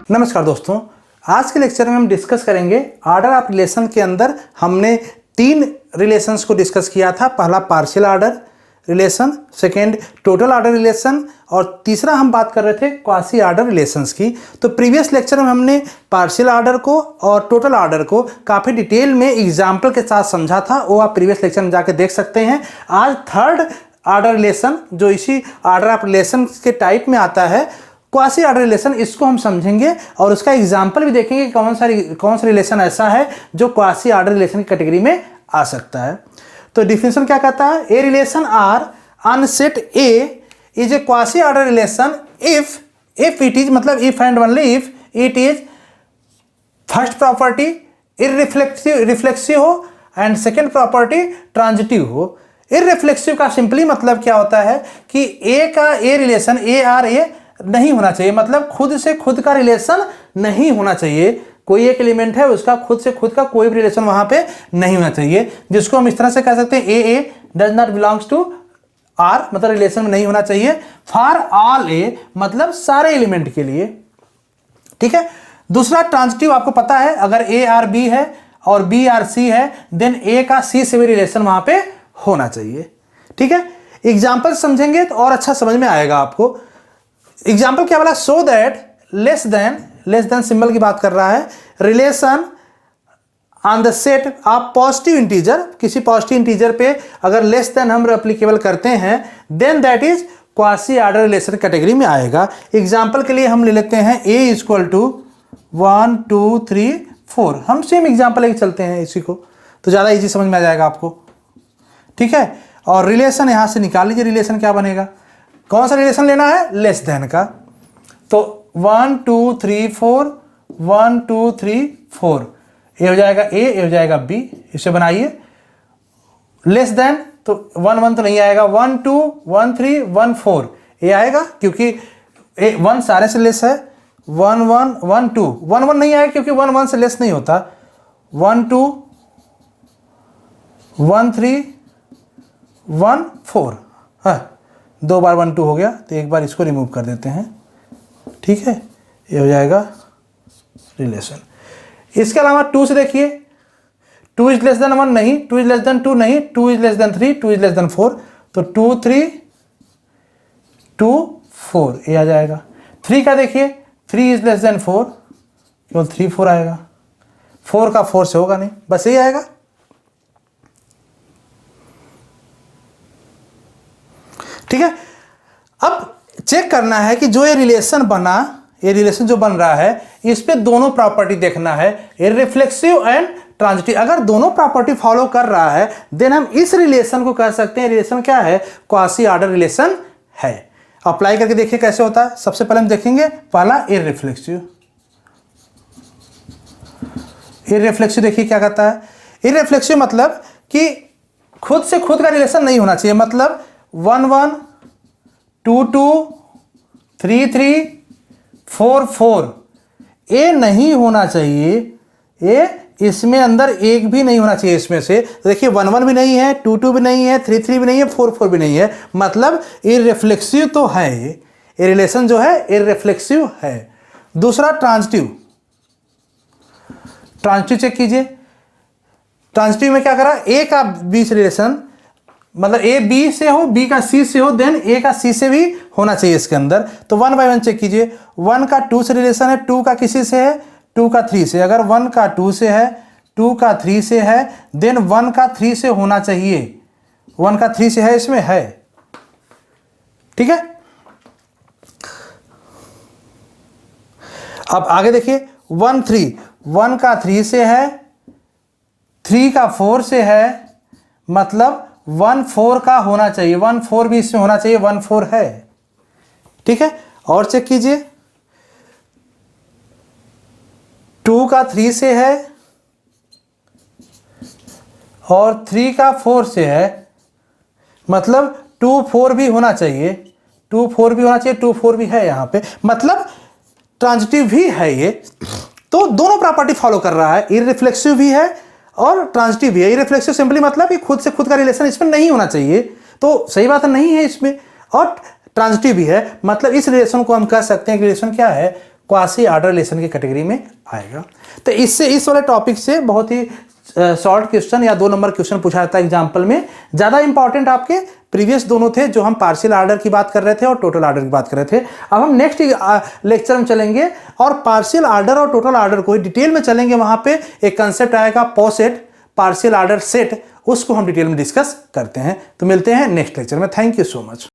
नमस्कार दोस्तों, आज के लेक्चर में हम डिस्कस करेंगे ऑर्डर ऑफ रिलेशन के अंदर हमने 3 रिलेशंस को डिस्कस किया था। पहला partial order relation, second total order relation और तीसरा हम बात कर रहे थे क्वासी ऑर्डर रिलेशंस की। तो प्रीवियस लेक्चर में हमने पार्शियल ऑर्डर को और टोटल ऑर्डर को काफ़ी डिटेल में एग्जाम्पल के साथ समझा था, वो आप प्रीवियस लेक्चर में जाके देख सकते हैं। आज थर्ड ऑर्डर रिलेशन जो इसी ऑर्डर ऑफ रिलेशन के टाइप में आता है, क्वासी ऑर्डर रिलेशन, इसको हम समझेंगे और उसका एग्जाम्पल भी देखेंगे कौन सा रिलेशन ऐसा है जो क्वासी ऑर्डर रिलेशन की कैटेगरी में आ सकता है। तो डिफिनेशन क्या कहता है? A relation R on set A is a quasi order relation if it is, मतलब if and only if it is first property irreflexive हो एंड सेकेंड प्रॉपर्टी ट्रांजिटिव हो। इररिफ्लेक्सिव का सिंपली मतलब क्या होता है कि ए का a relation A R A नहीं होना चाहिए, मतलब खुद से खुद का रिलेशन नहीं होना चाहिए। कोई एक एलिमेंट है उसका खुद से खुद का कोई भी रिलेशन वहां पे नहीं होना चाहिए, जिसको हम इस तरह से कह सकते हैं A does not belongs to R, मतलब रिलेशन में नहीं होना चाहिए। फॉर ऑल ए मतलब सारे एलिमेंट के लिए, ठीक है। दूसरा ट्रांजिटिव, आपको पता है अगर ए आर बी है और बी आर सी है देन ए का सी से भी रिलेशन वहां पे होना चाहिए, ठीक है। एग्जाम्पल समझेंगे तो और अच्छा समझ में आएगा आपको। एग्जाम्पल क्या बोला? So that less than symbol की बात कर रहा है, relation on the set of positive integer, किसी पॉजिटिव इंटीजर पे अगर लेस देन हम एप्लीकेबल करते हैं then that is quasi order relation category में आएगा। एग्जाम्पल के लिए हम ले लेते हैं a इक्वल टू 1 2 3 4। हम सेम एग्जाम्पल लेके चलते हैं इसी को, तो ज़्यादा इजी समझ में आ जाएगा आपको, ठीक है। और रिलेशन यहाँ से निकाल लीजिए, रिलेशन क्या बनेगा? कौन सा रिलेशन लेना है? लेस देन का। तो 1 2 3 4 1 2 3 4, ए हो जाएगा ए हो जाएगा बी, इसे बनाइए। लेस देन तो 1 1 तो नहीं आएगा, 1 2 1 3 1 4 ए आएगा क्योंकि ए 1 सारे से लेस है। 1 1 1 2 1 1 नहीं आएगा क्योंकि 1 1 से लेस नहीं होता। 1 2 1 3 1 4, हाँ 2 बार 1 2 हो गया, तो एक बार इसको रिमूव कर देते हैं, ठीक है। ये हो जाएगा रिलेशन। इसके अलावा 2 से देखिए, 2 इज लेस देन 1 नहीं, 2 इज लेस देन 2 नहीं, 2 is less than 3, 2 is less than 4, तो 2 3 2 4 ये आ जाएगा। 3 का देखिए, 3 इज लेस देन 4, केवल 3 4 आएगा, 4 का 4 से होगा नहीं, बस यही आएगा, ठीक है। अब चेक करना है कि जो ये रिलेशन बना, ये रिलेशन जो बन रहा है इस पे दोनों प्रॉपर्टी देखना है, इररिफ्लेक्सिव एंड ट्रांजिटिव। अगर दोनों प्रॉपर्टी फॉलो कर रहा है देन हम इस रिलेशन को कह सकते हैं रिलेशन क्या है? क्वासी ऑर्डर रिलेशन है। अप्लाई करके देखिए कैसे होता है। सबसे पहले हम देखेंगे पहला इररिफ्लेक्सिव। इररिफ्लेक्सिव देखिए क्या कहता है? इररिफ्लेक्सिव मतलब कि खुद से खुद का रिलेशन नहीं होना चाहिए, मतलब 1 1 2 2 3 3 4 4 ए नहीं होना चाहिए। ए इसमें अंदर एक भी नहीं होना चाहिए इसमें से। देखिए 1 1 भी नहीं है, 2 2 भी नहीं है, 3 3 भी नहीं है, 4 4 भी नहीं है, मतलब इररिफ्लेक्सिव तो है। ये रिलेशन जो है इररिफ्लेक्सिव है। दूसरा ट्रांजिटिव। ट्रांजिटिव चेक कीजिए। ट्रांजिटिव में क्या करा? ए का बी से रिलेशन, मतलब ए बी से हो, बी का सी से हो, देन ए का सी से भी होना चाहिए इसके अंदर। तो 1 बाय 1 चेक कीजिए। 1 का 2 से रिलेशन है, 2 का किसी से है? 2 का 3 से। अगर 1 का 2 से है, 2 का 3 से है, देन 1 का 3 से होना चाहिए। 1 का 3 से है, इसमें है, ठीक है। अब आगे देखिए 1 3, 1 का 3 से है, 3 का 4 से है, मतलब 1 4 का होना चाहिए, 1 4 भी इसमें होना चाहिए, 1 4 है, ठीक है। और चेक कीजिए 2 का 3 से है और 3 का 4 से है, मतलब 2 4 भी होना चाहिए, 2 4 भी होना चाहिए, 2 4 भी है यहाँ पे, मतलब ट्रांजिटिव भी है ये। तो दोनों प्रॉपर्टी फॉलो कर रहा है, इररिफ्लेक्सिव भी है और ट्रांजिटिव भी है। इररिफ्लेक्सिव सिंपली मतलब कि खुद से खुद का रिलेशन इसमें नहीं होना चाहिए, तो सही बात नहीं है इसमें। और ट्रांजिटिव भी है, मतलब इस रिलेशन को हम कह सकते हैं कि रिलेशन क्या है? क्वासी आर्डर रिलेशन की कैटेगरी में आएगा। तो इससे इस वाले टॉपिक से बहुत ही शॉर्ट क्वेश्चन या 2 नंबर क्वेश्चन पूछा जाता है एग्जाम्पल में। ज़्यादा इंपॉर्टेंट आपके प्रीवियस दोनों थे जो हम पार्शियल आर्डर की बात कर रहे थे और टोटल आर्डर की बात कर रहे थे। अब हम नेक्स्ट लेक्चर में चलेंगे और पार्शियल आर्डर और टोटल आर्डर को डिटेल में चलेंगे। वहाँ पे एक कंसेप्ट आएगा पॉसेट, पार्शियल आर्डर सेट, उसको हम डिटेल में डिस्कस करते हैं। तो मिलते हैं नेक्स्ट लेक्चर में। Thank you so much.